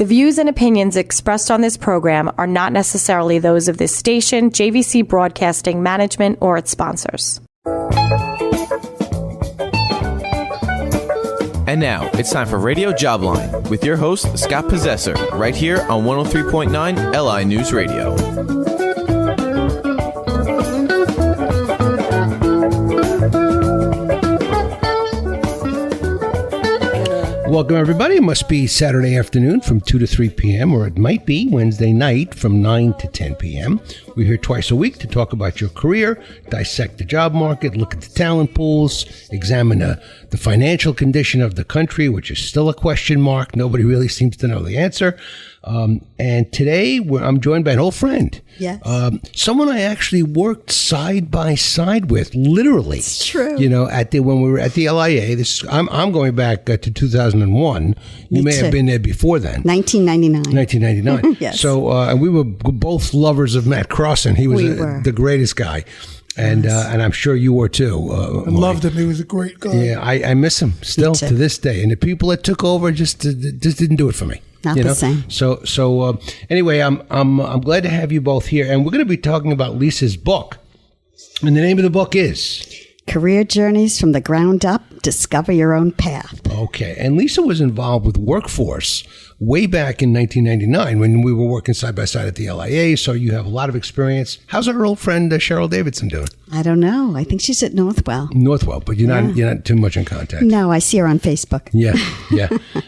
The views and opinions expressed on this program are not necessarily those of this station, JVC Broadcasting Management, or its sponsors. And now, it's time for Radio Jobline with your host, Scott Possessor, right here on 103.9 LI News Radio. Welcome, everybody. It must be Saturday afternoon from 2 to 3 p.m., or it might be Wednesday night from 9 to 10 p.m. We're here twice a week to talk about your career, dissect the job market, look at the talent pools, examine the financial condition of the country, which is still a question mark. Nobody really seems to know the answer. And today I'm joined by an old friend. Yes. Someone I actually worked side by side with, literally. It's true. You know, when we were at the LIA. I'm going back to 2001. You may have been there before then. 1999. 1999. Yes. So, and we were both lovers of Matt Crossan. He was the greatest guy. And and I'm sure you were too. I loved him. He was a great guy. Yeah, I miss him still to this day. And the people that took over just didn't do it for me. Not the same. So anyway, I'm glad to have you both here, and we're going to be talking about Lisa's book, and the name of the book is Career Journeys from the Ground Up. Discover Your Own Path. Okay, and Lisa was involved with Workforce way back in 1999 when we were working side by side at the LIA. So you have a lot of experience. How's our old friend Cheryl Davidson doing? I don't know. I think she's at Northwell. Northwell, but you're not too much in contact. No, I see her on Facebook. Yeah.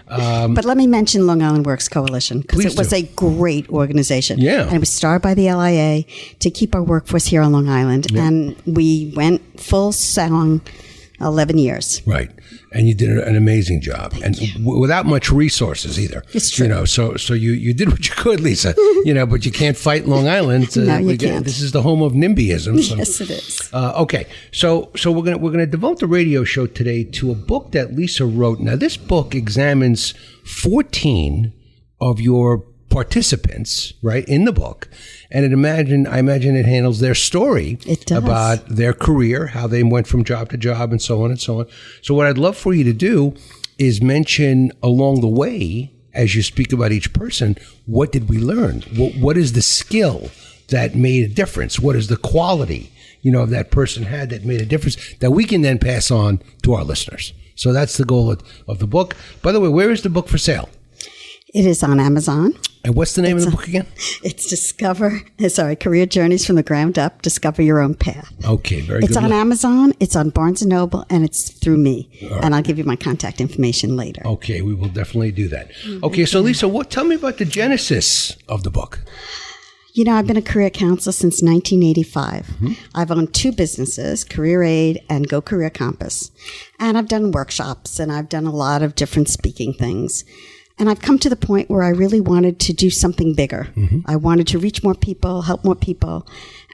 But let me mention Long Island Works Coalition, because it was a great organization. Yeah. And it was started by the LIA to keep our workforce here on Long Island. Yeah. And we went full song 11 years. Right. And you did an amazing job. And without much resources either. It's true. You know, so you did what you could, Lisa. But you can't fight Long Island. No, you can't. This is the home of NIMBYism. So. Yes, it is. Okay. So we're gonna devote the radio show today to a book that Lisa wrote. Now, this book examines 14 of your participants, right, in the book, and I imagine it handles their story. It does. About their career, how they went from job to job, and so on and so on. So what I'd love for you to do is mention along the way, as you speak about each person, what did we learn? What is the skill that made a difference? What is the quality, of that person had that made a difference that we can then pass on to our listeners? So that's the goal of the book. By the way, where is the book for sale? It is on Amazon. And what's the name of the book again? It's Career Journeys from the Ground Up. Discover Your Own Path. Okay, very good. It's on Amazon, it's on Barnes & Noble, and it's through me. Right. And I'll give you my contact information later. Okay, we will definitely do that. Okay, so Lisa, tell me about the genesis of the book. I've been a career counselor since 1985. Mm-hmm. I've owned 2 businesses, Career Aid and Go Career Compass. And I've done workshops, and I've done a lot of different speaking things. And I've come to the point where I really wanted to do something bigger. Mm-hmm. I wanted to reach more people, help more people.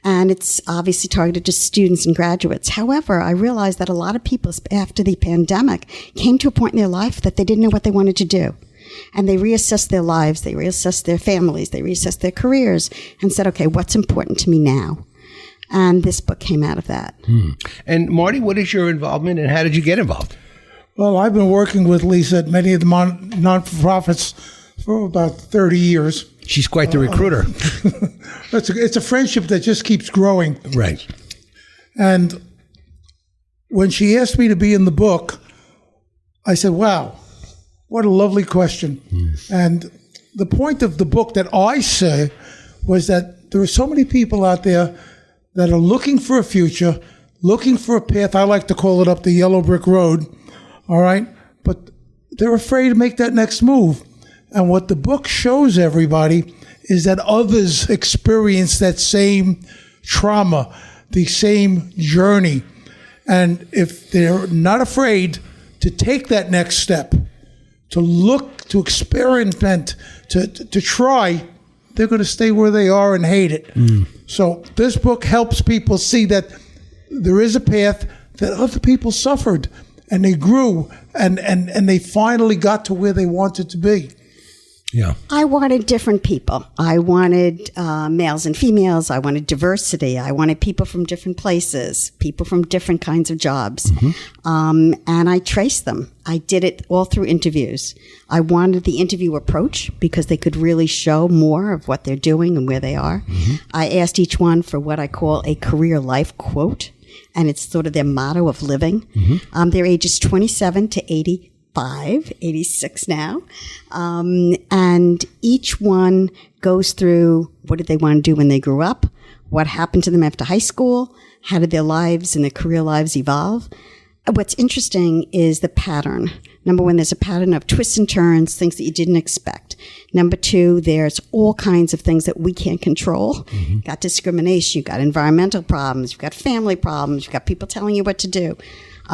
And it's obviously targeted to students and graduates. However, I realized that a lot of people after the pandemic came to a point in their life that they didn't know what they wanted to do. And they reassessed their lives, they reassessed their families, they reassessed their careers and said, okay, what's important to me now? And this book came out of that. And Marty, what is your involvement and how did you get involved? Well, I've been working with Lisa at many of the non-for-profits for about 30 years. She's quite the recruiter. It's a friendship that just keeps growing. Right. And when she asked me to be in the book, I said, wow, what a lovely question. And the point of the book that I say was that there are so many people out there that are looking for a future, looking for a path. I like to call it up the yellow brick road. All right. But they're afraid to make that next move. And what the book shows everybody is that others experience that same trauma, the same journey. And if they're not afraid to take that next step, to look, to experiment, to try, they're going to stay where they are and hate it. So this book helps people see that there is a path, that other people suffered and they grew and they finally got to where they wanted to be. Yeah. I wanted different people. I wanted males and females. I wanted diversity. I wanted people from different places, people from different kinds of jobs. And I traced them. I did it all through interviews. I wanted the interview approach because they could really show more of what they're doing and where they are. I asked each one for what I call a career life quote, and it's sort of their motto of living. Their ages 27 to 85, 86 now. And each one goes through what did they want to do when they grew up, what happened to them after high school, how did their lives and their career lives evolve. What's interesting is the pattern. Number one, there's a pattern of twists and turns, things that you didn't expect. Number two, there's all kinds of things that we can't control. You've got discrimination, you've got environmental problems, you've got family problems, you've got people telling you what to do.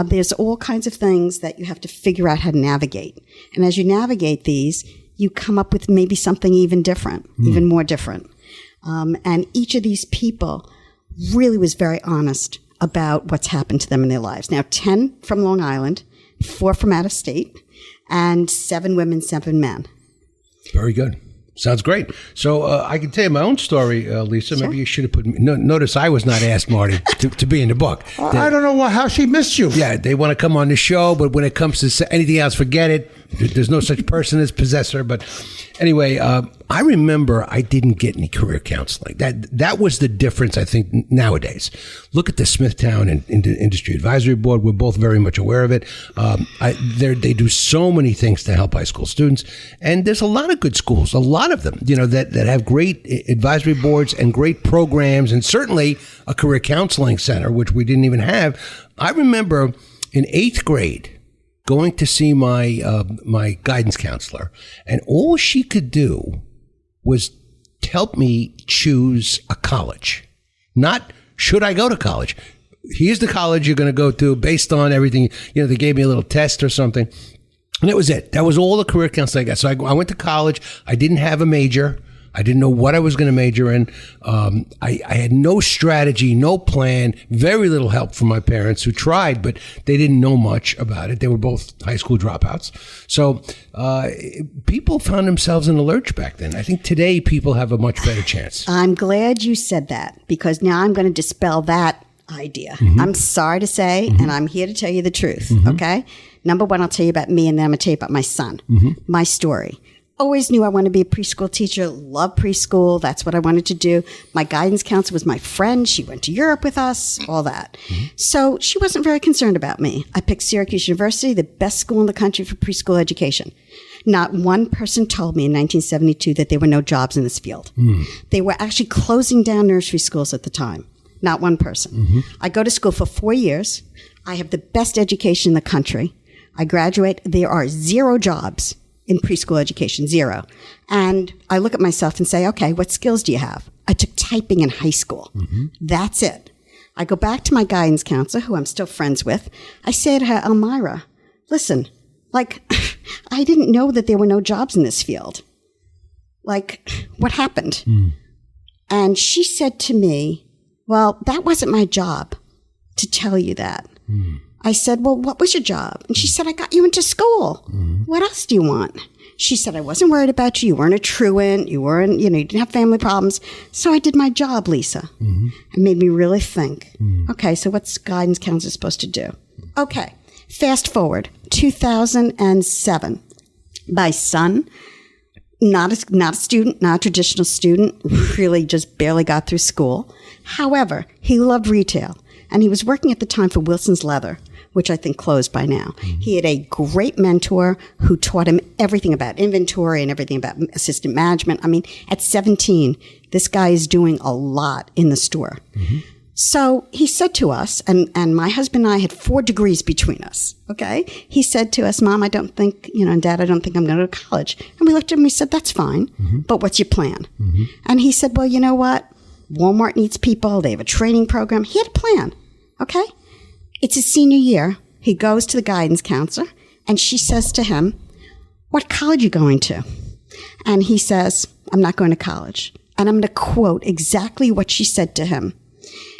There's all kinds of things that you have to figure out how to navigate. And as you navigate these, you come up with maybe something even different, even more different. And each of these people really was very honest about what's happened to them in their lives. Now, 10 from Long Island, 4 from out of state, and 7 women, 7 men. Very good. Sounds great. So I can tell you my own story, Lisa. Sure. Maybe you should have put me. Notice I was not asked, Marty, to be in the book. I don't know how she missed you. Yeah, they want to come on the show, but when it comes to anything else, forget it. There's no such person as possessor. But anyway, I remember I didn't get any career counseling. That was the difference, I think, nowadays. Look at the Smithtown and Industry Advisory Board. We're both very much aware of it. They do so many things to help high school students. And there's a lot of good schools, a lot of them, that have great advisory boards and great programs, and certainly a career counseling center, which we didn't even have. I remember in 8th grade, going to see my guidance counselor, and all she could do was help me choose a college. Not should I go to college. Here's the college you're going to go to based on everything. They gave me a little test or something, and that was it. That was all the career counseling I got. So I went to college. I didn't have a major. I didn't know what I was going to major in. I had no strategy, no plan, very little help from my parents who tried, but they didn't know much about it. They were both high school dropouts. So people found themselves in a lurch back then. I think today people have a much better chance. I'm glad you said that, because now I'm going to dispel that idea. I'm sorry to say, and I'm here to tell you the truth, okay? Number one, I'll tell you about me, and then I'm going to tell you about my son, my story. Always knew I wanted to be a preschool teacher, loved preschool. That's what I wanted to do. My guidance counselor was my friend. She went to Europe with us, all that. So she wasn't very concerned about me. I picked Syracuse University, the best school in the country for preschool education. Not one person told me in 1972 that there were no jobs in this field. They were actually closing down nursery schools at the time. Not one person. I go to school for 4 years. I have the best education in the country. I graduate. There are 0 jobs in preschool education, 0. And I look at myself and say, okay, what skills do you have? I took typing in high school. That's it. I go back to my guidance counselor, who I'm still friends with. I say to her, Elmira, listen, I didn't know that there were no jobs in this field. What happened? And she said to me, well, that wasn't my job to tell you that. I said, well, what was your job? And she said, I got you into school. What else do you want? She said, I wasn't worried about you. You weren't a truant. You weren't, you didn't have family problems. So I did my job, Lisa. It made me really think. Okay, so what's guidance counselor supposed to do? Okay, fast forward, 2007. My son, not a student, not a traditional student, really just barely got through school. However, he loved retail, and he was working at the time for Wilson's Leather, which I think closed by now. He had a great mentor who taught him everything about inventory and everything about assistant management. I mean, at 17, this guy is doing a lot in the store. So he said to us, and my husband and I had 4 degrees between us, okay? He said to us, Mom, I don't think, and Dad, I don't think I'm going to go to college. And we looked at him and we said, that's fine, but what's your plan? And he said, well, you know what? Walmart needs people. They have a training program. He had a plan, okay? It's his senior year. He goes to the guidance counselor, and she says to him, what college are you going to? And he says, I'm not going to college. And I'm going to quote exactly what she said to him.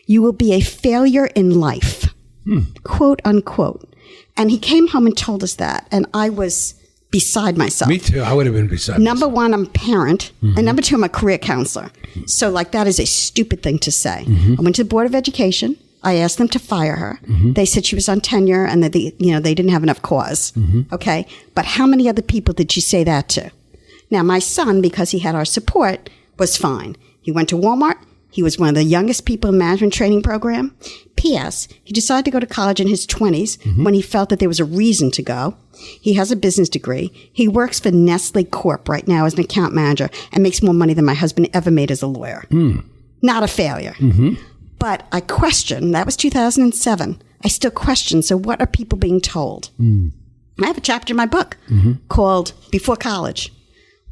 You will be a failure in life, quote unquote. And he came home and told us that. And I was beside myself. Me too. I would have been beside Number myself. one, I'm a parent. And number two, I'm a career counselor. So like that is a stupid thing to say. I went to the Board of Education. I asked them to fire her. They said she was on tenure and that they didn't have enough cause. Okay. But how many other people did she say that to? Now, my son, because he had our support, was fine. He went to Walmart. He was one of the youngest people in the management training program. P.S. He decided to go to college in his 20s when he felt that there was a reason to go. He has a business degree. He works for Nestle Corp right now as an account manager and makes more money than my husband ever made as a lawyer. Not a failure. But I question, that was 2007. I still question, so what are people being told? I have a chapter in my book called Before College.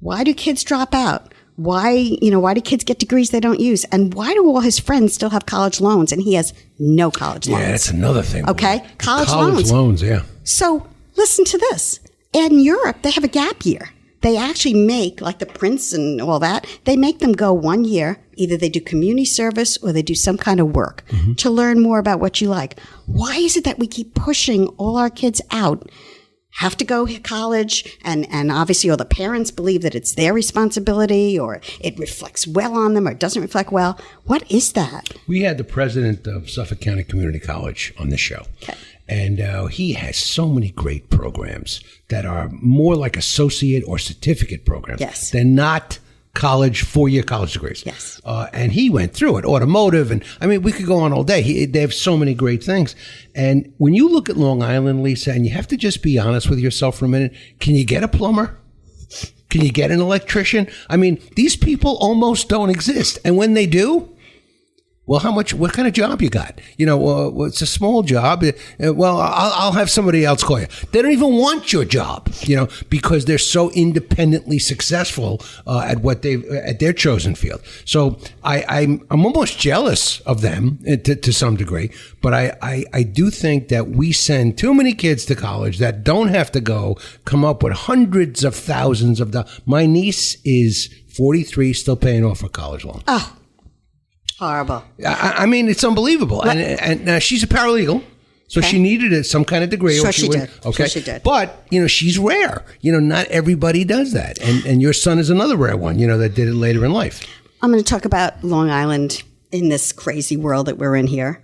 Why do kids drop out? Why do kids get degrees they don't use? And why do all his friends still have college loans and he has no college loans? Yeah, that's another thing. Okay, college loans, yeah. So listen to this. In Europe, they have a gap year. They actually make, like the Prince and all that, they make them go 1 year. Either they do community service or they do some kind of work to learn more about what you like. Why is it that we keep pushing all our kids out, have to go to college, and obviously all the parents believe that it's their responsibility or it reflects well on them or it doesn't reflect well? What is that? We had the president of Suffolk County Community College on the show. Okay. And he has so many great programs that are more like associate or certificate programs. Yes. They're not college, 4-year college degrees. Yes. And he went through it, automotive. And I mean, we could go on all day. They have so many great things. And when you look at Long Island, Lisa, and you have to just be honest with yourself for a minute, can you get a plumber? Can you get an electrician? I mean, these people almost don't exist. And when they do, well, what kind of job you got? It's a small job. Well, I'll have somebody else call you. They don't even want your job, because they're so independently successful at their chosen field. So I'm almost jealous of them to some degree, but I do think that we send too many kids to college that don't have to come up with hundreds of thousands of dollars. My niece is 43, still paying off her college loan. Oh. Horrible. I mean, it's unbelievable. And she's a paralegal, so she needed some kind of degree. Sure she did. Okay. Sure she did. But, she's rare. Not everybody does that. And your son is another rare one, that did it later in life. I'm going to talk about Long Island in this crazy world that we're in here.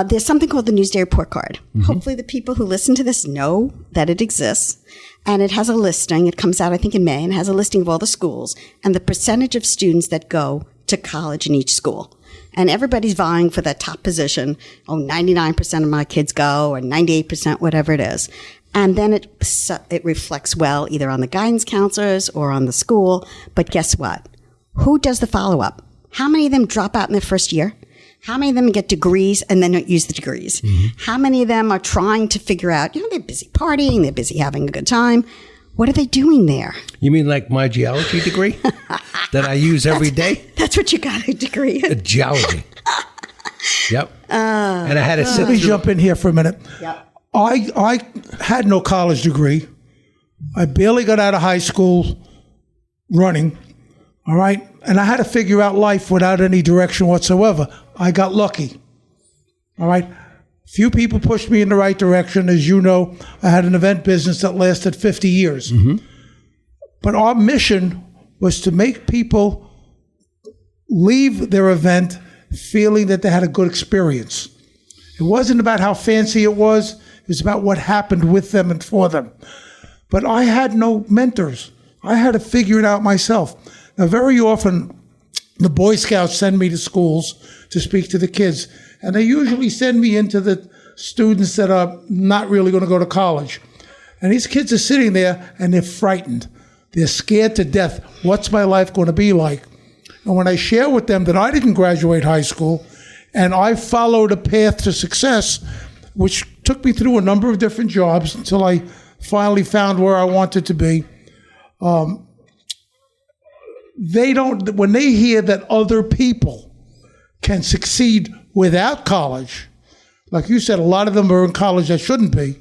There's something called the Newsday Report Card. Hopefully the people who listen to this know that it exists. And it has a listing. It comes out, I think, in May, and has a listing of all the schools and the percentage of students that go to college in each school. And everybody's vying for that top position. 99% of my kids go, or 98%, whatever it is. And then it reflects well either on the guidance counselors or on the school. But guess what? Who does the follow-up? How many of them drop out in their first year? How many of them get degrees and then don't use the degrees? How many of them are trying to figure out, they're busy partying, they're busy having a good time. What are they doing there? You mean like my geology degree that I use every day? That's what you got a degree in. Geology. Yep. And I had to sit Let me through. jump in here for a minute. Yep. I had no college degree. I barely got out of high school running. All right. And I had to figure out life without any direction whatsoever. I got lucky. All right. Few people pushed me in the right direction. As you know, I had an event business that lasted 50 years. But our mission was to make people leave their event feeling that they had a good experience. It wasn't about how fancy it was. It was about what happened with them and for them. But I had no mentors. I had to figure it out myself. Now, very often, the Boy Scouts send me to schools to speak to the kids. And they usually send me into the students that are not really going to go to college. And these kids are sitting there and they're frightened. They're scared to death. What's my life going to be like? And when I share with them that I didn't graduate high school and I followed a path to success, which took me through a number of different jobs until I finally found where I wanted to be, when they hear that other people can succeed without college, like you said, a lot of them are in college that shouldn't be,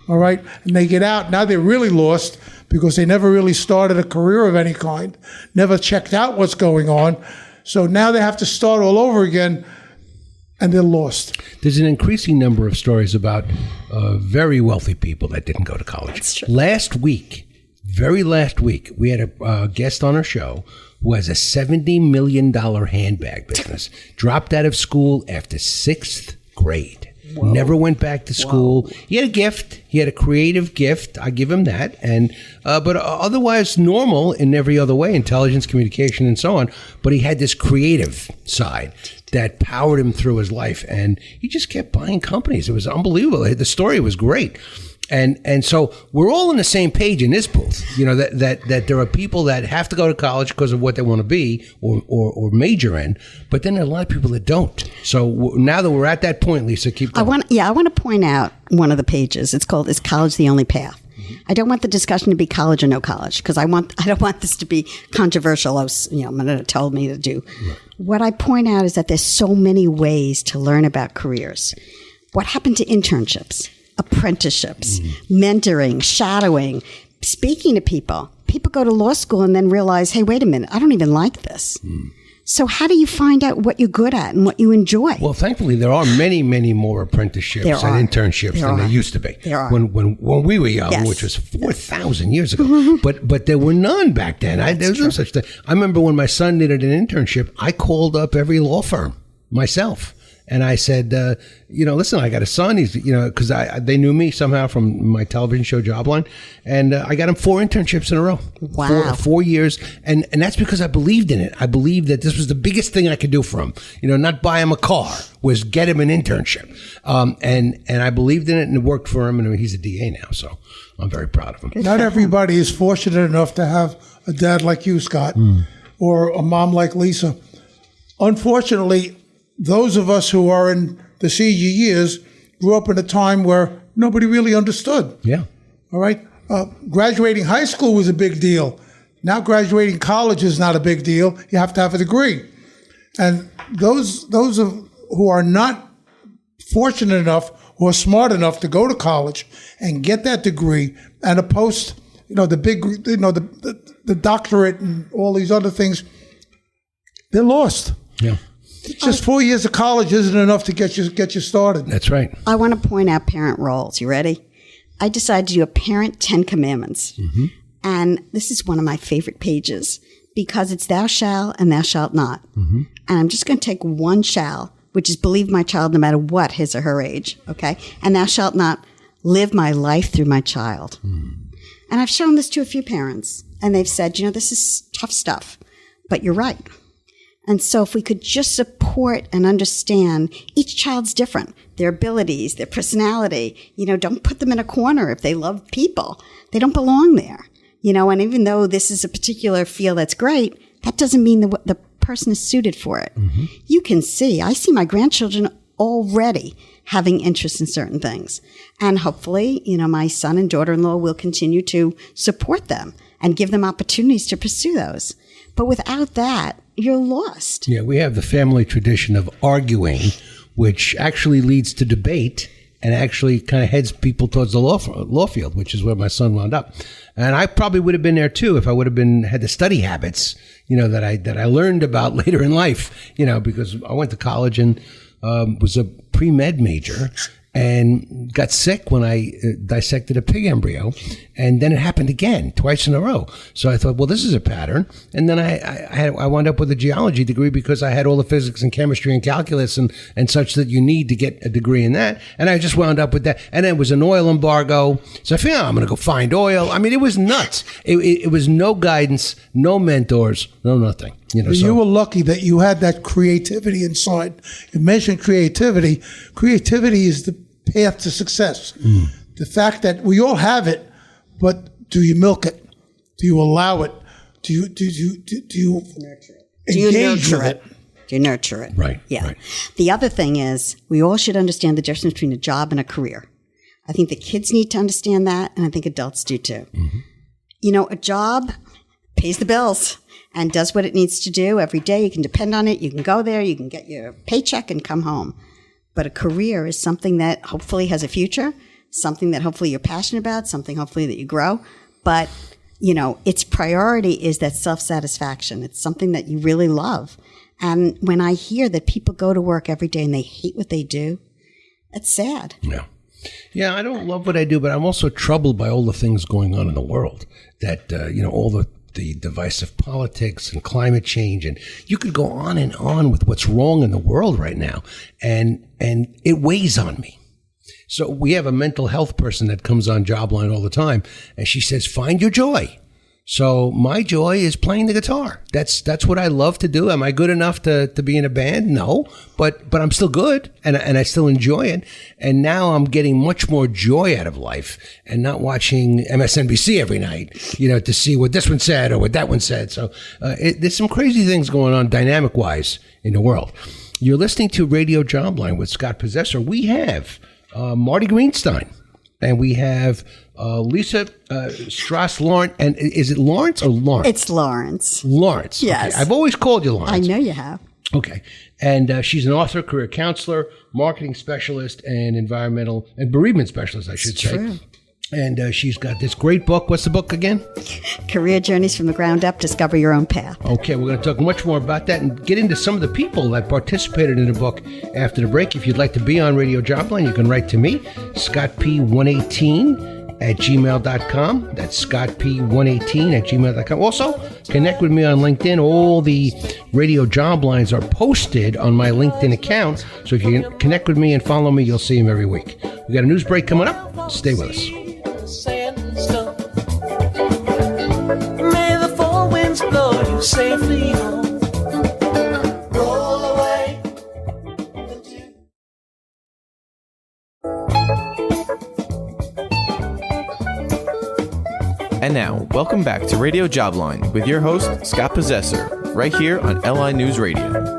all right? And they get out, now they're really lost because they never really started a career of any kind, never checked out what's going on. So now they have to start all over again, and they're lost. There's an increasing number of stories about very wealthy people that didn't go to college. That's true. Last week very last week, we had a guest on our show who has a $70 million handbag business, dropped out of school after 6th grade. Whoa. Never went back to school. Whoa. He had a gift. He had a creative gift. I give him that. And but otherwise normal in every other way, intelligence, communication, and so on. But he had this creative side that powered him through his life. And he just kept buying companies. It was unbelievable. The story was great. And so we're all on the same page in this booth, that there are people that have to go to college because of what they want to be or major in, but then there are a lot of people that don't. So now that we're at that point, Lisa, keep going. I want to point out one of the pages. It's called "Is College the Only Path?" Mm-hmm. I don't want the discussion to be college or no college because I don't want this to be controversial. Minute told me to do. Right. What I point out is that there's so many ways to learn about careers. What happened to internships? Apprenticeships, mentoring, shadowing, speaking to people. People go to law school and then realize, hey, wait a minute, I don't even like this. So how do you find out what you're good at and what you enjoy? Well, thankfully, there are many, many more apprenticeships and internships than there used to be. There are. When we were young, which was 4,000 years ago. But there were none back then. There was no such thing. I remember when my son needed an internship, I called up every law firm myself. And I said, listen, I got a son. He's, because they knew me somehow from my television show Jobline. And I got him 4 internships in a row. Wow. 4 years. And that's because I believed in it. I believed that this was the biggest thing I could do for him. Not buy him a car, was get him an internship. And I believed in it and it worked for him. And he's a DA now. So I'm very proud of him. Not everybody is fortunate enough to have a dad like you, Scott, or a mom like Lisa. Unfortunately, those of us who are in the senior years grew up in a time where nobody really understood. Yeah. All right. Graduating high school was a big deal. Now graduating college is not a big deal. You have to have a degree. And those who are not fortunate enough or smart enough to go to college and get that degree and the doctorate and all these other things, they're lost. Yeah. Just 4 years of college isn't enough to get you started. That's right. I want to point out parent roles. You ready? I decided to do a parent 10 commandments. Mm-hmm. And this is one of my favorite pages because it's thou shalt and thou shalt not. Mm-hmm. And I'm just going to take one shall, which is believe my child no matter what his or her age. Okay. And thou shalt not live my life through my child. Mm. And I've shown this to a few parents and they've said, this is tough stuff, but you're right. And so if we could just support and understand each child's different, their abilities, their personality, don't put them in a corner if they love people. They don't belong there. And even though this is a particular field that's great, that doesn't mean the person is suited for it. Mm-hmm. You can see, I see my grandchildren already having interest in certain things. And hopefully, my son and daughter-in-law will continue to support them and give them opportunities to pursue those. But without that, you're lost. Yeah, we have the family tradition of arguing, which actually leads to debate and actually kind of heads people towards the law field, which is where my son wound up. And I probably would have been there too if I would have had the study habits, that I learned about later in life, because I went to college and was a pre-med major and got sick when I dissected a pig embryo. And then it happened again, twice in a row. So I thought, well, this is a pattern. And then I wound up with a geology degree because I had all the physics and chemistry and calculus and such that you need to get a degree in that. And I just wound up with that. And then it was an oil embargo. So I figured, I'm going to go find oil. I mean, it was nuts. It was no guidance, no mentors, no nothing. You were lucky that you had that creativity inside. You mentioned creativity. Creativity is the path to success. The fact that we all have it, but do you milk it? Do you allow it? Do you nurture it? Engage with it? Do you nurture it? Right. Yeah. Right. The other thing is we all should understand the difference between a job and a career. I think the kids need to understand that, and I think adults do too. Mm-hmm. A job pays the bills and does what it needs to do every day. You can depend on it. You can go there. You can get your paycheck and come home. But a career is something that hopefully has a future, something that hopefully you're passionate about, something hopefully that you grow. But, its priority is that self-satisfaction. It's something that you really love. And when I hear that people go to work every day and they hate what they do, it's sad. Yeah. Yeah, I don't love what I do, but I'm also troubled by all the things going on in the world. That all the divisive politics and climate change, and you could go on and on with what's wrong in the world right now, and it weighs on me. So we have a mental health person that comes on Jobline all the time, and she says, "Find your joy." So my joy is playing the guitar. That's what I love to do. Am I good enough to be in a band? No, but I'm still good, and I still enjoy it. And now I'm getting much more joy out of life, and not watching MSNBC every night, to see what this one said or what that one said. So there's some crazy things going on dynamic-wise in the world. You're listening to Radio Jobline with Scott Possessor. We have Marty Greenstein, and we have Lisa Strahs Lorenc. And is it Lawrence or Lawrence? It's Lawrence. Lawrence. Yes. Okay. I've always called you Lawrence. I know you have. Okay. And she's an author, career counselor, marketing specialist, and environmental and bereavement specialist, I should say. True. And she's got this great book. What's the book again? Career Journeys from the Ground Up, Discover Your Own Path. Okay, we're going to talk much more about that and get into some of the people that participated in the book after the break. If you'd like to be on Radio Jobline, you can write to me, scottp118@gmail.com. That's scottp118@gmail.com. Also, connect with me on LinkedIn. All the Radio Joblines are posted on my LinkedIn account. So if you connect with me and follow me, you'll see them every week. We got a news break coming up. Stay with us. May the four winds blow you safely home. Roll away. And now, welcome back to Radio Jobline with your host, Scott Possessor, right here on LI News Radio.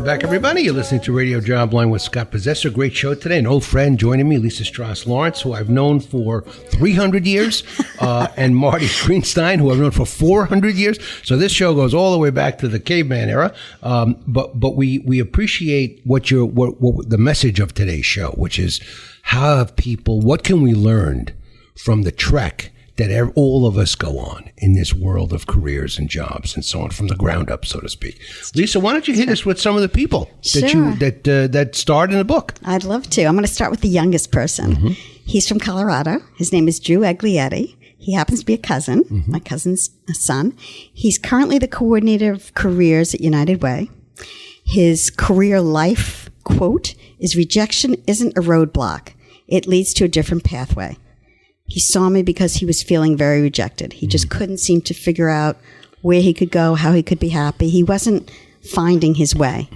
Back, everybody. You're listening to Radio Jobline with Scott Possessor. Great show today. An old friend joining me, Lisa Strahs Lorenc, who I've known for 300 years, and Marty Greenstein, who I've known for 400 years. So this show goes all the way back to the caveman era. But we appreciate what the message of today's show, which is how have people, what can we learn from the trek that all of us go on in this world of careers and jobs and so on, from the ground up, so to speak. Lisa, why don't you hit us with some of the people that starred in the book? I'd love to. I'm going to start with the youngest person. Mm-hmm. He's from Colorado. His name is Drew Eglietti. He happens to be a cousin, my cousin's son. He's currently the coordinator of careers at United Way. His career life quote is, "Rejection isn't a roadblock. It leads to a different pathway." He saw me because he was feeling very rejected. He just couldn't seem to figure out where he could go, how he could be happy. He wasn't finding his way.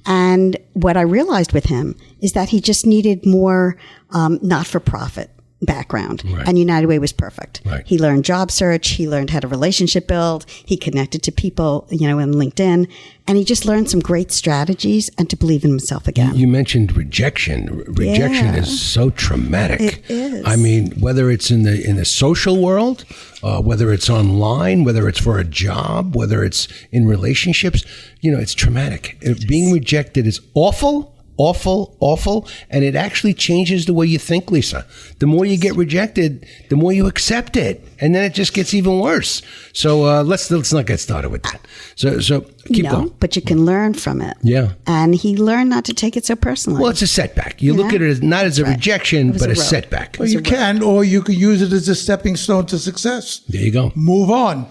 And what I realized with him is that he just needed more not-for-profit background. Right. And United Way was perfect. Right. He learned job search. He learned how to relationship build. He connected to people, in LinkedIn. And he just learned some great strategies and to believe in himself again. You mentioned rejection. Rejection is so traumatic. It is. I mean, whether it's in the social world, whether it's online, whether it's for a job, whether it's in relationships, it's traumatic. Being rejected is awful. Awful, and it actually changes the way you think, Lisa. The more you get rejected, the more you accept it, and then it just gets even worse. So let's not get started with that. So keep going. But you can learn from it. Yeah. And he learned not to take it so personally. Well, it's a setback. You look at it as not as a rejection, but a setback. Well, you can, or you could use it as a stepping stone to success. There you go. Move on.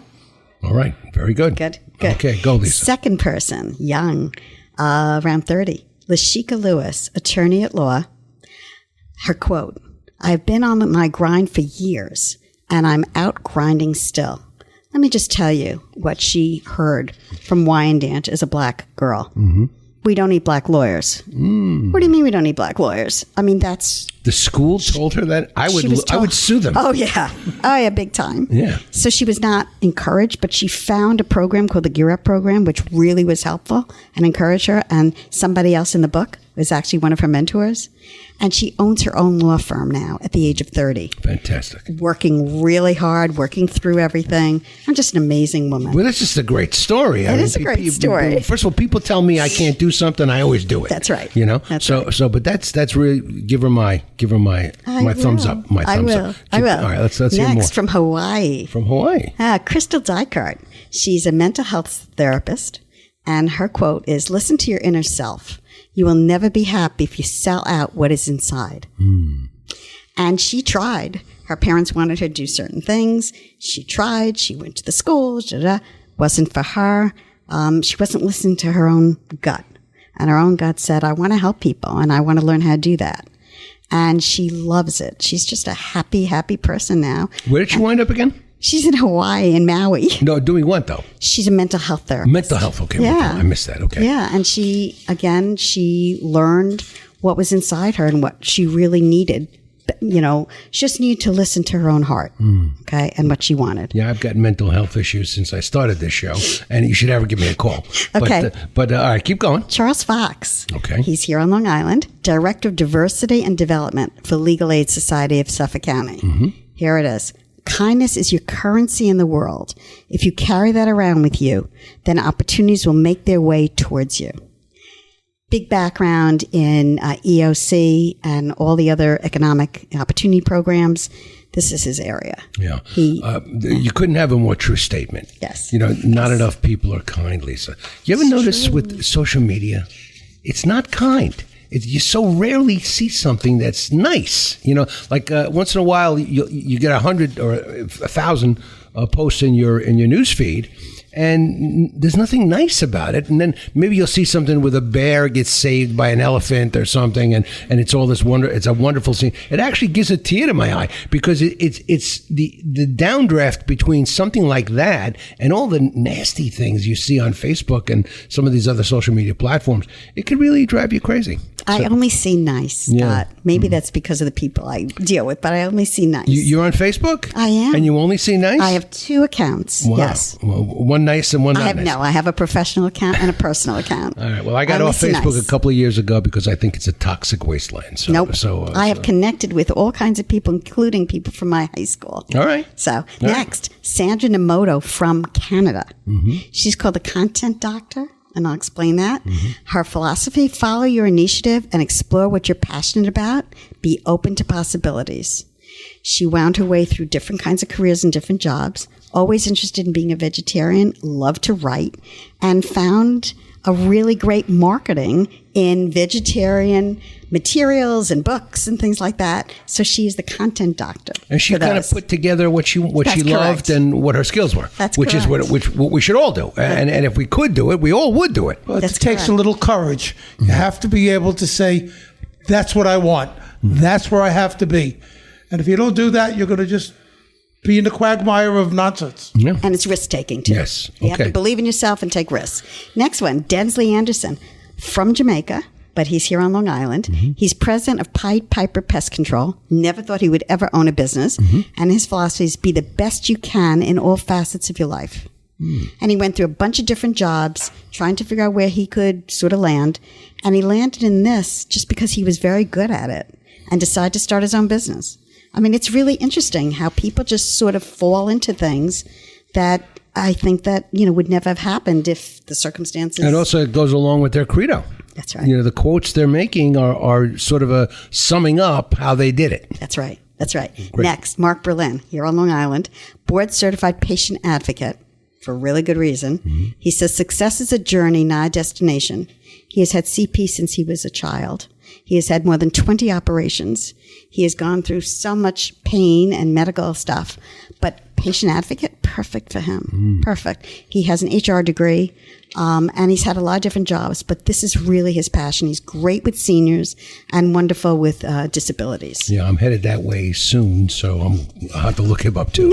All right. Very good. Good. Okay, go, Lisa. Second person, young, around 30. Lashika Lewis, attorney at law. Her quote, "I've been on my grind for years, and I'm out grinding still." Let me just tell you what she heard from Wyandanch as a black girl. Mm-hmm. We don't need black lawyers. What do you mean we don't need black lawyers? I mean, that's... The school told her that? I would sue them. Oh, yeah. Big time. Yeah. So she was not encouraged, but she found a program called the Gear Up program, which really was helpful and encouraged her. And somebody else in the book was actually one of her mentors. And she owns her own law firm now at the age of 30. Fantastic. Working really hard, working through everything. I'm just an amazing woman. Well, that's just a great story. It is a great story. First of all, people tell me I can't do something, I always do it. That's right. You know. That's right. But that's really give her my thumbs up. My thumbs up. I will. All right, let's hear more. Next, from Hawaii. From Hawaii. Crystal Dykart. She's a mental health therapist, and her quote is, "Listen to your inner self. You will never be happy if you sell out what is inside." And she tried. Her parents wanted her to do certain things. She tried. She went to the school. Wasn't for her. She wasn't listening to her own gut. And her own gut said, I want to help people, and I want to learn how to do that. And she loves it. She's just a happy, happy person now. Where did she wind up again? She's in Hawaii, in Maui. No, doing what, though? She's a mental health therapist. Mental health, okay. Yeah. I missed that, okay. Yeah, and she learned what was inside her and what she really needed. You know, she just needed to listen to her own heart, okay, and what she wanted. Yeah, I've got mental health issues since I started this show, and you should ever give me a call. Okay. But all right, keep going. Charles Fox. Okay. He's here on Long Island, Director of Diversity and Development for Legal Aid Society of Suffolk County. Here it is. Kindness is your currency in the world. If you carry that around with you, then opportunities will make their way towards you. Big background in EOC and all the other economic opportunity programs. This is his area. Yeah. You couldn't have a more true statement. Yes. You know, not enough people are kind, Lisa. You ever notice with social media, it's not kind. You so rarely see something that's nice. You know, like once in a while you get 100 or 1,000 posts in your news feed, and there's nothing nice about it. And then maybe you'll see something with a bear gets saved by an elephant or something, and it's all this it's a wonderful scene. It actually gives a tear to my eye because it's the downdraft between something like that and all the nasty things you see on Facebook and some of these other social media platforms. It could really drive you crazy. I only see nice. Maybe that's because of the people I deal with, but I only see nice. You're on Facebook? I am. And you only see nice? I have 2 accounts. Wow. Yes. Well, one nice and one not nice. I have a professional account and a personal account. All right. Well, I got off Facebook a couple of years ago because I think it's a toxic wasteland. So, nope. I have connected with all kinds of people, including people from my high school. All right. So next, Sandra Namoto from Canada. She's called the Content Doctor. And I'll explain that. Her philosophy, follow your initiative and explore what you're passionate about. Be open to possibilities. She wound her way through different kinds of careers and different jobs, always interested in being a vegetarian, loved to write, and found a really great marketing in vegetarian materials and books and things like that. So she is the content doctor. And she kind of put together what she loved correct. and what her skills were. That's which correct. is what we should all do. And if we could do it, we all would do it. Well, it That's takes correct. a little courage. You have to be able to say, that's what I want. That's where I have to be. And if you don't do that, you're going to just be in the quagmire of nonsense. Yeah. And it's risk-taking, too. Yes. You have to believe in yourself and take risks. Next one, Densley Anderson from Jamaica, but he's here on Long Island. He's president of Pied Piper Pest Control. Never thought he would ever own a business. And his philosophy is be the best you can in all facets of your life. And he went through a bunch of different jobs, trying to figure out where he could sort of land. And he landed in this just because he was very good at it and decided to start his own business. I mean, it's really interesting how people just sort of fall into things that I think that, would never have happened if the circumstances. And also it goes along with their credo. That's right. The quotes they're making are sort of a summing up how they did it. That's right. That's right. Great. Next, Mark Berlin, here on Long Island, board certified patient advocate for a really good reason. He says success is a journey, not a destination. He has had CP since he was a child. He has had more than 20 operations. He has gone through so much pain and medical stuff. But patient advocate, perfect for him. Perfect. He has an HR degree, and he's had a lot of different jobs. But this is really his passion. He's great with seniors and wonderful with disabilities. Yeah, I'm headed that way soon, so I'll have to look him up too.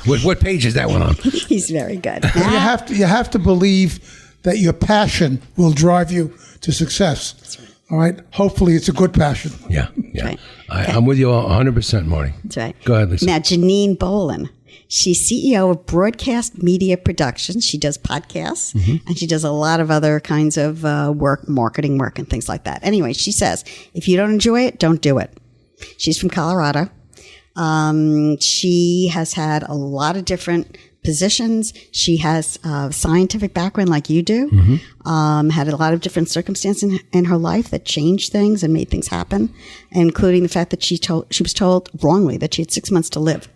What page is that one on? He's very good. You have to believe that your passion will drive you to success. That's right. All right. Hopefully, it's a good passion. Yeah. Right. I'm with you 100%, Marty. That's right. Go ahead, Lisa. Now, Janine Bolin. She's CEO of Broadcast Media Productions. She does podcasts, and she does a lot of other kinds of work, marketing work, and things like that. Anyway, she says, if you don't enjoy it, don't do it. She's from Colorado. She has had a lot of different positions. She has a scientific background like you do, had a lot of different circumstances in her life that changed things and made things happen, including the fact that she was told wrongly that she had 6 months to live.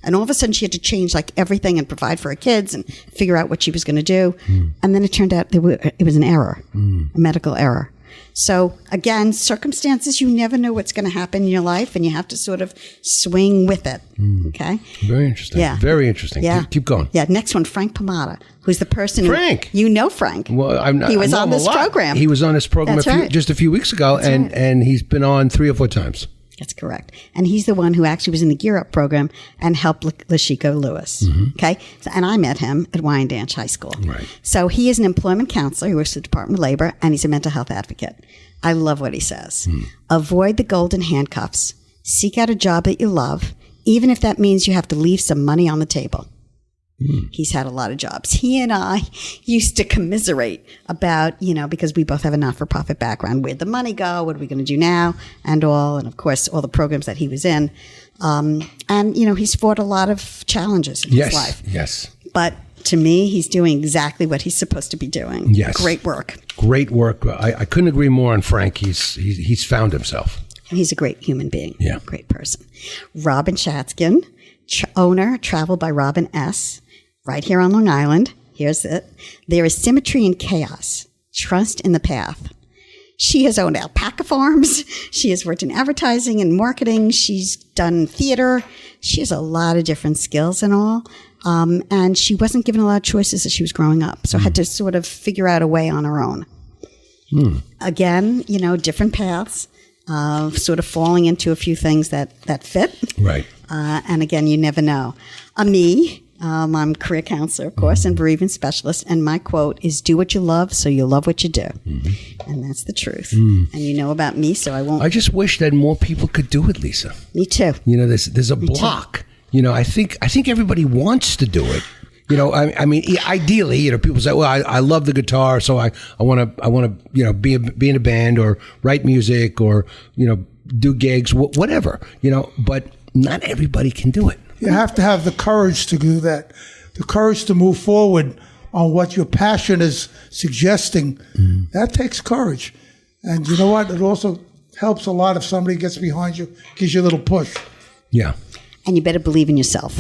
And all of a sudden she had to change like everything and provide for her kids and figure out what she was going to do. And then it turned out it was an error, a medical error. So again, circumstances, you never know what's going to happen in your life, and you have to sort of swing with it. Okay. Very interesting. Yeah. Very interesting. Yeah. Keep going. Yeah. Next one, Frank Pomada, who's the person Frank. You know Frank. Well, he was I know on him a this lot. program. He was on this program That's just a few weeks ago, and he's been on 3 or 4 times. That's correct. And he's the one who actually was in the Gear Up program and helped Lashiko Lewis. Okay. And I met him at Wyandanch High School. Right. So he is an employment counselor. He works at the Department of Labor, and he's a mental health advocate. I love what he says. Avoid the golden handcuffs. Seek out a job that you love, even if that means you have to leave some money on the table. He's had a lot of jobs. He and I used to commiserate about, because we both have a not-for-profit background, where'd the money go? What are we going to do now? And of course, all the programs that he was in. He's fought a lot of challenges in his life. Yes. But to me, he's doing exactly what he's supposed to be doing. Yes. Great work. Great work. I couldn't agree more on Frank. He's found himself. And he's a great human being. Yeah. Great person. Robin Chatskin, owner, Travel by Robin S., right here on Long Island. Here's it. There is symmetry in chaos. Trust in the path. She has owned alpaca farms. She has worked in advertising and marketing. She's done theater. She has a lot of different skills and all. And she wasn't given a lot of choices as she was growing up. So had to sort of figure out a way on her own. Again, different paths, sort of falling into a few things that fit. Right. And again, you never know. I'm a career counselor, of course, and bereavement specialist. And my quote is, do what you love so you'll love what you do. And that's the truth. And you know about me, so I won't. I just wish that more people could do it, Lisa. Me too. There's a block. I think everybody wants to do it. I mean, ideally, people say, well, I love the guitar, so I want to, be in a band or write music or, do gigs, whatever, but not everybody can do it. You have to have the courage to do that, the courage to move forward on what your passion is suggesting. That takes courage. And you know what? It also helps a lot if somebody gets behind you, gives you a little push. Yeah. And you better believe in yourself.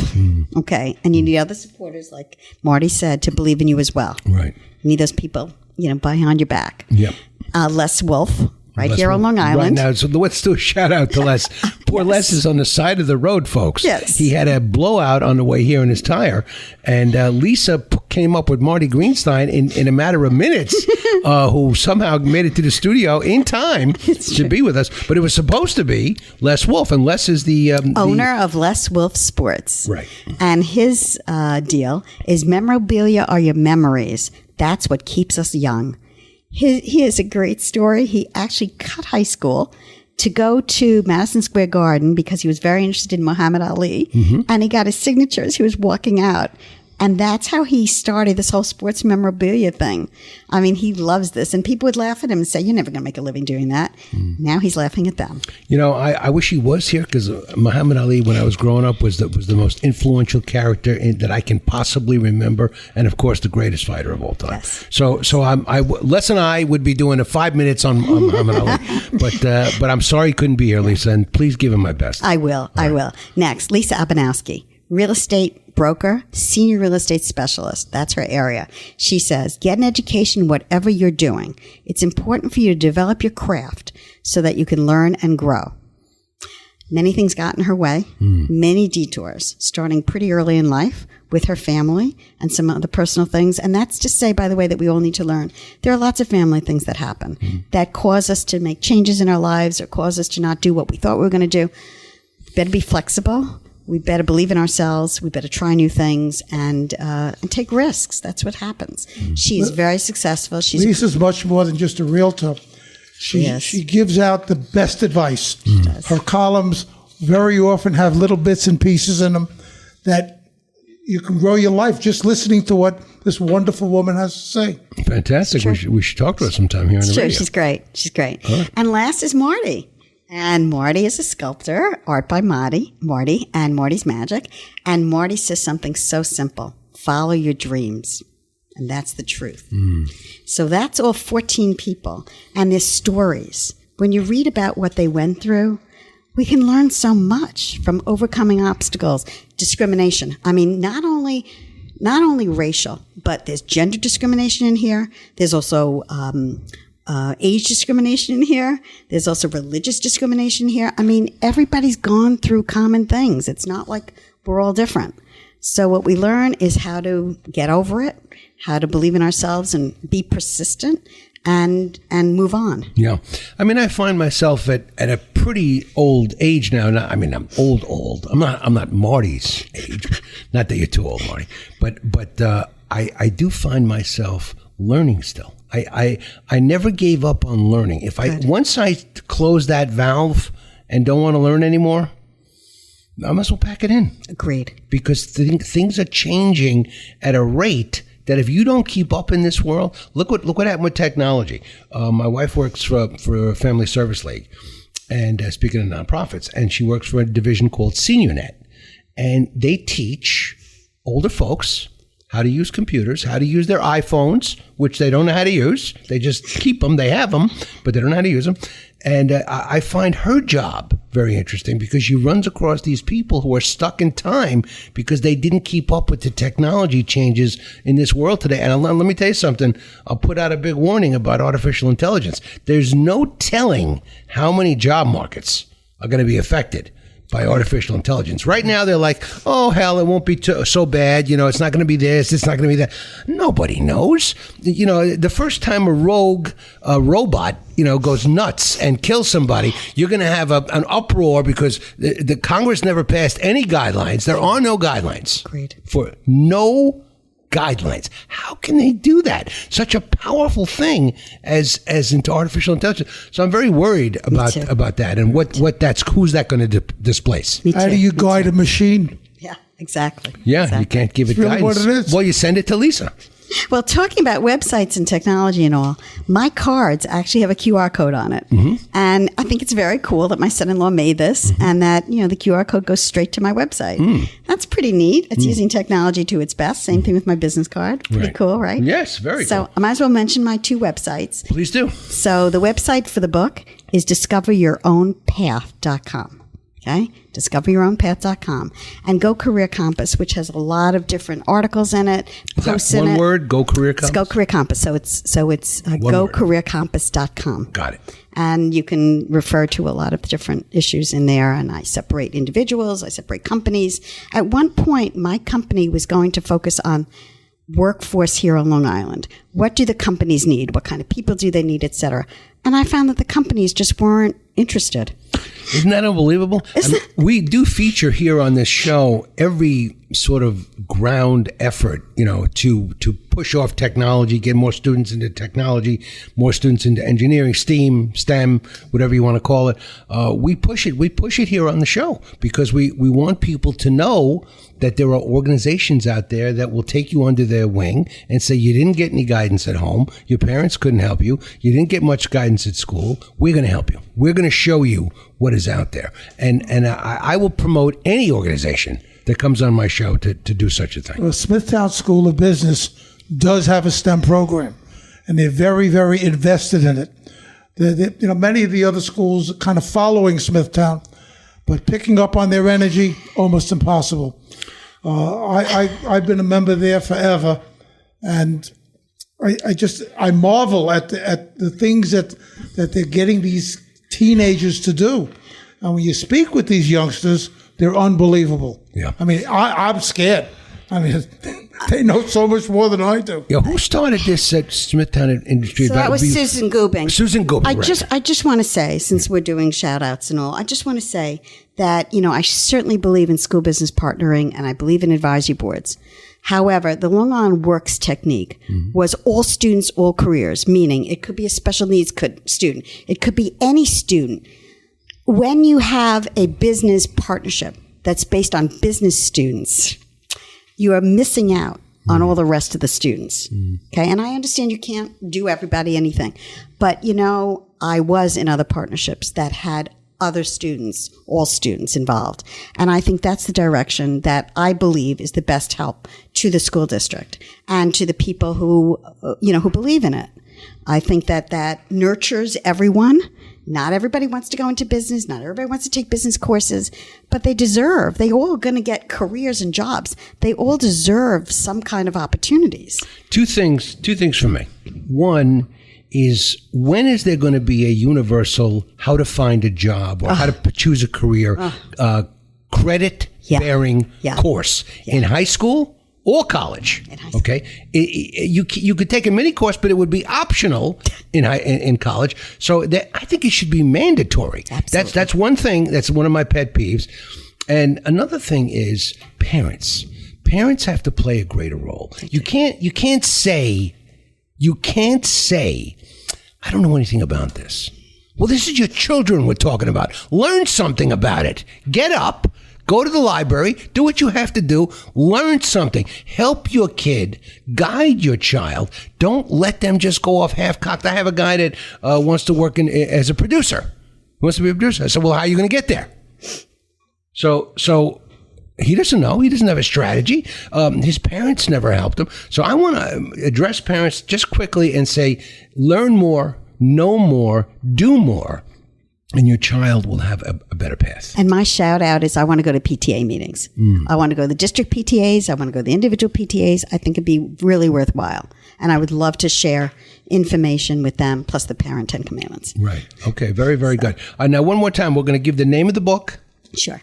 Okay. And you need other supporters, like Marty said, to believe in you as well. Right. You need those people, behind your back. Yep. Les Wolf. Right here on Long Island. Right now, so let's do a shout out to Les. Poor Les is on the side of the road, folks. Yes. He had a blowout on the way here in his tire. And Lisa came up with Marty Greenstein in a matter of minutes, who somehow made it to the studio in time to be with us. But it was supposed to be Les Wolf. And Les is the owner of Les Wolf Sports. Right. And his deal is memorabilia are your memories. That's what keeps us young. He has a great story. He actually cut high school to go to Madison Square Garden because he was very interested in Muhammad Ali. And he got his signature as he was walking out. And that's how he started this whole sports memorabilia thing. I mean, he loves this. And people would laugh at him and say, you're never going to make a living doing that. Now he's laughing at them. I wish he was here because Muhammad Ali, when I was growing up, was the most influential character that I can possibly remember. And, of course, the greatest fighter of all time. Yes. So Les and I would be doing 5 minutes on Muhammad Ali. But I'm sorry he couldn't be here, Lisa. And please give him my best. I will. I will. Next, Lisa Abanowski. Real estate broker, senior real estate specialist. That's her area. She says, get an education whatever you're doing. It's important for you to develop your craft so that you can learn and grow. Many things got in her way, many detours, starting pretty early in life with her family and some other personal things. And that's to say, by the way, that we all need to learn. There are lots of family things that happen that cause us to make changes in our lives or cause us to not do what we thought we were going to do. Better be flexible. We better believe in ourselves. We better try new things and take risks. That's what happens. She is very successful. Lisa's much more than just a realtor. She gives out the best advice. Her columns very often have little bits and pieces in them that you can grow your life just listening to what this wonderful woman has to say. Fantastic. We should talk to her sometime here in the Sure, radio. she's great. She's great. And last is Marty. And Marty is a sculptor, art by Marty, and Marty's Magic. And Marty says something so simple: follow your dreams. And that's the truth. So that's all 14 people. And their stories. When you read about what they went through, we can learn so much from overcoming obstacles, discrimination. I mean, not only racial, but there's gender discrimination in here. There's also age discrimination in here. There's also religious discrimination here. I mean, everybody's gone through common things. It's not like we're all different. So what we learn is how to get over it, how to believe in ourselves and be persistent and move on. Yeah. I mean, I find myself at a pretty old age now. I mean, I'm old. I'm not Marty's age. Not that you're too old, Marty. But I do find myself learning still. I never gave up on learning. Once I close that valve and don't want to learn anymore, I might as well pack it in. Agreed. Because things are changing at a rate that if you don't keep up in this world, look what happened with technology. My wife works for a family service league, and speaking of nonprofits, and she works for a division called SeniorNet, and they teach older folks how to use computers, how to use their iPhones, which they don't know how to use. They just keep them. They have them, but they don't know how to use them. And I find her job very interesting because she runs across these people who are stuck in time because they didn't keep up with the technology changes in this world today. And let me tell you something. I'll put out a big warning about artificial intelligence. There's no telling how many job markets are going to be affected by artificial intelligence. Right now, they're like, oh, hell, it won't be so bad. You know, it's not going to be this. It's not going to be that. Nobody knows. You know, the first time a rogue robot, goes nuts and kills somebody, you're going to have an uproar because the Congress never passed any guidelines. There are no guidelines. Agreed. For no guidelines. How can they do that? Such a powerful thing as into artificial intelligence. So I'm very worried about that and who's that going to displace? How do you guide a machine? Yeah, exactly. Yeah, exactly. You can't give it It's really guidance. what it is. Well, you send it to Lisa. Well, talking about websites and technology and all, my cards actually have a QR code on it. Mm-hmm. And I think it's very cool that my son-in-law made this and that, the QR code goes straight to my website. That's pretty neat. It's using technology to its best. Same thing with my business card. Pretty cool, right? Yes, very So cool. I might as well mention my two websites. Please do. So the website for the book is discoveryourownpath.com. Okay, discoveryourownpath.com, and Go Career Compass, which has a lot of different articles in it, posts in it. One word, Go Career Compass? It's Go Career Compass. So it's gocareercompass.com. Got it. And you can refer to a lot of different issues in there. And I separate individuals. I separate companies. At one point, my company was going to focus on workforce here on Long Island. What do the companies need? What kind of people do they need, et cetera? And I found that the companies just weren't interested. Isn't that unbelievable? We do feature here on this show every sort of ground effort, to push off technology, get more students into technology, more students into engineering, STEM, whatever you want to call it. We push it here on the show because we want people to know that there are organizations out there that will take you under their wing and say, you didn't get any guidance at home. Your parents couldn't help you. You didn't get much guidance at school. We're going to help you. We're going to show you what is out there. And I will promote any organization that comes on my show to do such a thing. Well, Smithtown School of Business does have a STEM program, and they're very, very invested in it. Many of the other schools are kind of following Smithtown, but picking up on their energy, almost impossible. I've been a member there forever, and I marvel at the things that they're getting these teenagers to do. And when you speak with these youngsters, they're unbelievable. Yeah. I mean, I'm scared. I mean, they know so much more than I do. Yeah, who started this at Smithtown Industry? So that was Susan Gubing. Susan Gubing, right. I just want to say, since we're doing shout outs and all, I just want to say that, I certainly believe in school business partnering and I believe in advisory boards. However, the Long Island Works technique was all students, all careers, meaning it could be a special needs student. It could be any student. When you have a business partnership that's based on business students, you are missing out on all the rest of the students. Okay. And I understand you can't do everybody anything, but I was in other partnerships that had other students, all students involved. And I think that's the direction that I believe is the best help to the school district and to the people who believe in it. I think that nurtures everyone. Not everybody wants to go into business. Not everybody wants to take business courses, but they all going to get careers and jobs. They all deserve some kind of opportunities. Two things for me. One is, when is there going to be a universal how to find a job or how to choose a career credit-bearing course in high school or college? Okay, you could take a mini course, but it would be optional in college. So I think it should be mandatory. Absolutely. That's one thing. That's one of my pet peeves. And another thing is parents. Parents have to play a greater role. You can't say, I don't know anything about this. Well, this is your children we're talking about. Learn something about it. Get up, go to the library, do what you have to do, learn something. Help your kid, guide your child. Don't let them just go off half-cocked. I have a guy that wants to work as a producer. He wants to be a producer. I said, well, how are you going to get there? So he doesn't know. He doesn't have a strategy. His parents never helped him. So I want to address parents just quickly and say, learn more, know more, do more, and your child will have a better path. And my shout out is I want to go to PTA meetings. I want to go to the district PTAs. I want to go to the individual PTAs. I think it'd be really worthwhile. And I would love to share information with them, plus the Parent 10 Commandments. Right. Okay. Very, very good. Now, one more time, we're going to give the name of the book. Sure.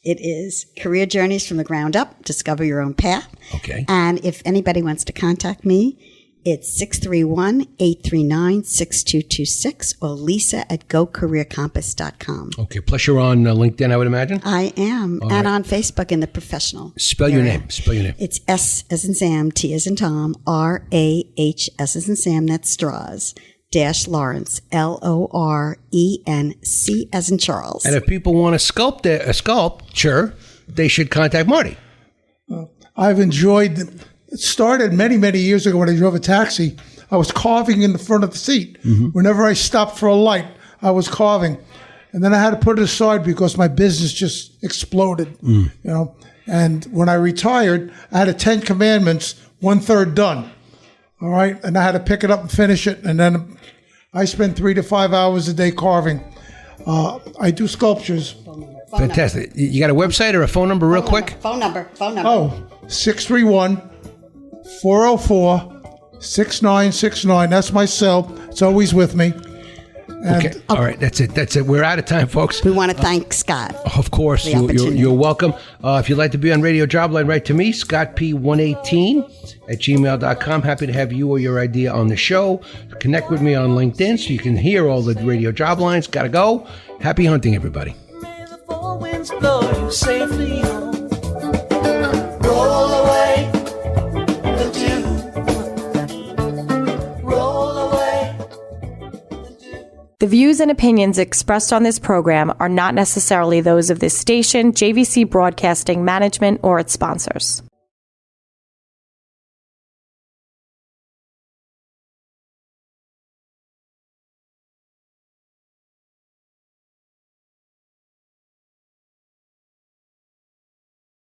It is Career Journeys from the Ground Up, Discover Your Own Path. Okay. And if anybody wants to contact me, it's 631-839-6226 or lisa@gocareercompass.com. Okay. Plus you're on LinkedIn, I would imagine? I am. All and right. on Facebook in the professional Spell your area. name. Spell your name. It's S as in Sam, T as in Tom, RAH, S as in Sam, that's Strahs, Lorenc, LORENC as in Charles. And if people want to sculpt a sculpture, they should contact Marty. I've enjoyed. It started many, many years ago when I drove a taxi. I was carving in the front of the seat. Whenever I stopped for a light, I was carving. And then I had to put it aside because my business just exploded. And when I retired, I had a 10 Commandments, 1/3 done. All right. And I had to pick it up and finish it. And then I spend 3 to 5 hours a day carving. I do sculptures. Fantastic. You got a website or a phone number real quick? Phone number. Oh, 631-404-6969. That's my cell. It's always with me. And Okay. All right. That's it. We're out of time, folks. We want to thank Scott. Of course. The opportunity. You're welcome. If you'd like to be on Radio Jobline, write to me, scottp118@gmail.com. Happy to have you or your idea on the show. Connect with me on LinkedIn so you can hear all the Radio Joblines. Gotta go. Happy hunting, everybody. May the four winds blow you safely home. Roll away the dew. Roll away the dew. The views and opinions expressed on this program are not necessarily those of this station, JVC Broadcasting Management, or its sponsors.